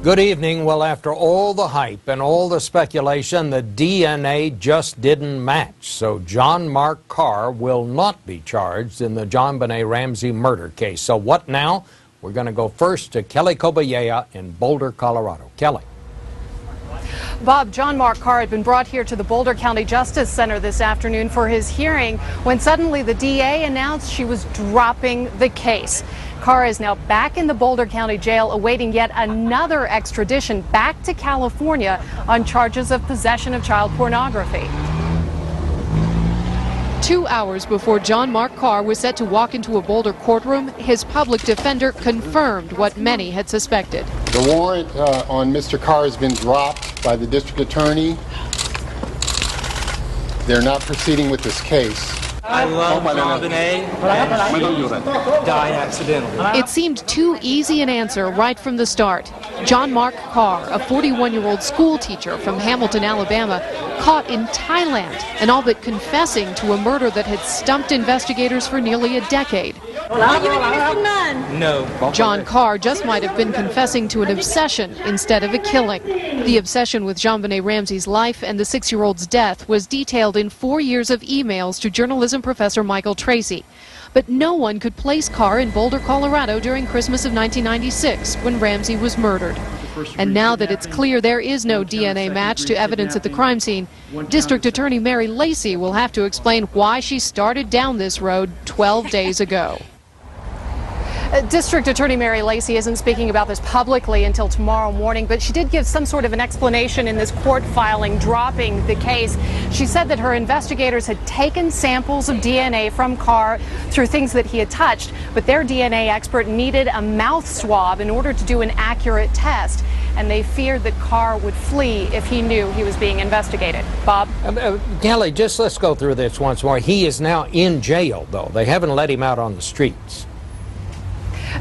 Good evening. Well, after all the hype and all the speculation, the DNA just didn't match. So John Mark Karr will not be charged in the JonBenét Ramsey murder case. So what now? We're going to go first to Kelly Kobayea in Boulder, Colorado. Kelly. Bob, John Mark Karr had been brought here to the Boulder County Justice Center this afternoon for his hearing when suddenly the DA announced she was dropping the case. Karr is now back in the Boulder County Jail awaiting yet another extradition back to California on charges of possession of child pornography. 2 hours before John Mark Karr was set to walk into a Boulder courtroom, his public defender confirmed what many had suspected. The warrant on Mr. Karr has been dropped by the district attorney. They're not proceeding with this case. I love JonBenét and died accidentally. It seemed too easy an answer right from the start. John Mark Karr, a 41-year-old school teacher from Hamilton, Alabama, caught in Thailand and all but confessing to a murder that had stumped investigators for nearly a decade. No. John Karr just might have been confessing to an obsession instead of a killing. The obsession with JonBenét Ramsey's life and the 6-year-old's death was detailed in 4 years of emails to journalism professor Michael Tracy. But no one could place Karr in Boulder, Colorado during Christmas of 1996 when Ramsey was murdered. And now that it's clear there is no DNA match to evidence at the crime scene, District Attorney Mary Lacey will have to explain why she started down this road 12 days ago. District Attorney Mary Lacey isn't speaking about this publicly until tomorrow morning, but she did give some sort of an explanation in this court filing dropping the case. She said that her investigators had taken samples of DNA from Karr through things that he had touched, but their DNA expert needed a mouth swab in order to do an accurate test, and they feared that Karr would flee if he knew he was being investigated. Bob? Kelly, just let's go through this once more. He is now in jail, though. They haven't let him out on the streets.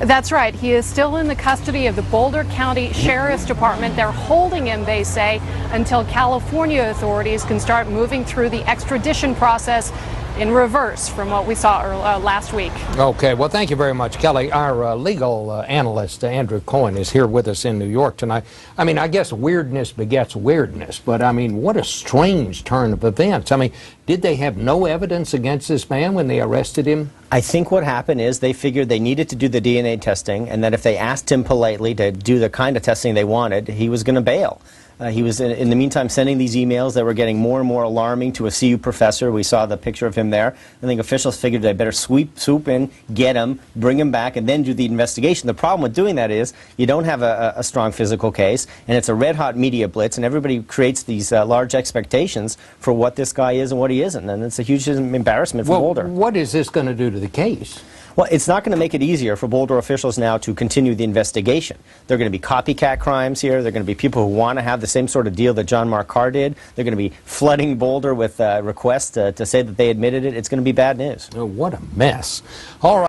That's right. He is still in the custody of the Boulder County Sheriff's Department. They're holding him, they say, until California authorities can start moving through the extradition process in reverse from what we saw last week. Okay, well, thank you very much, Kelly. Our legal analyst, Andrew Cohen, is here with us in New York tonight. I mean, I guess weirdness begets weirdness, but I mean, what a strange turn of events. I mean, did they have no evidence against this man when they arrested him? I think what happened is they figured they needed to do the DNA testing, and that if they asked him politely to do the kind of testing they wanted, he was going to bail. He was, in the meantime, sending these emails that were getting more and more alarming to a CU professor. We saw the picture of him there. I think officials figured they better swoop in, get him, bring him back, and then do the investigation. The problem with doing that is you don't have a strong physical case, and it's a red-hot media blitz, and everybody creates these large expectations for what this guy is and what he isn't, and it's a huge embarrassment for Boulder. What is this going to do to the case? Well, it's not going to make it easier for Boulder officials now to continue the investigation. There are going to be copycat crimes here. There are going to be people who want to have the same sort of deal that John Mark Karr did. They're going to be flooding Boulder with requests to say that they admitted it. It's going to be bad news. Oh, what a mess. All right.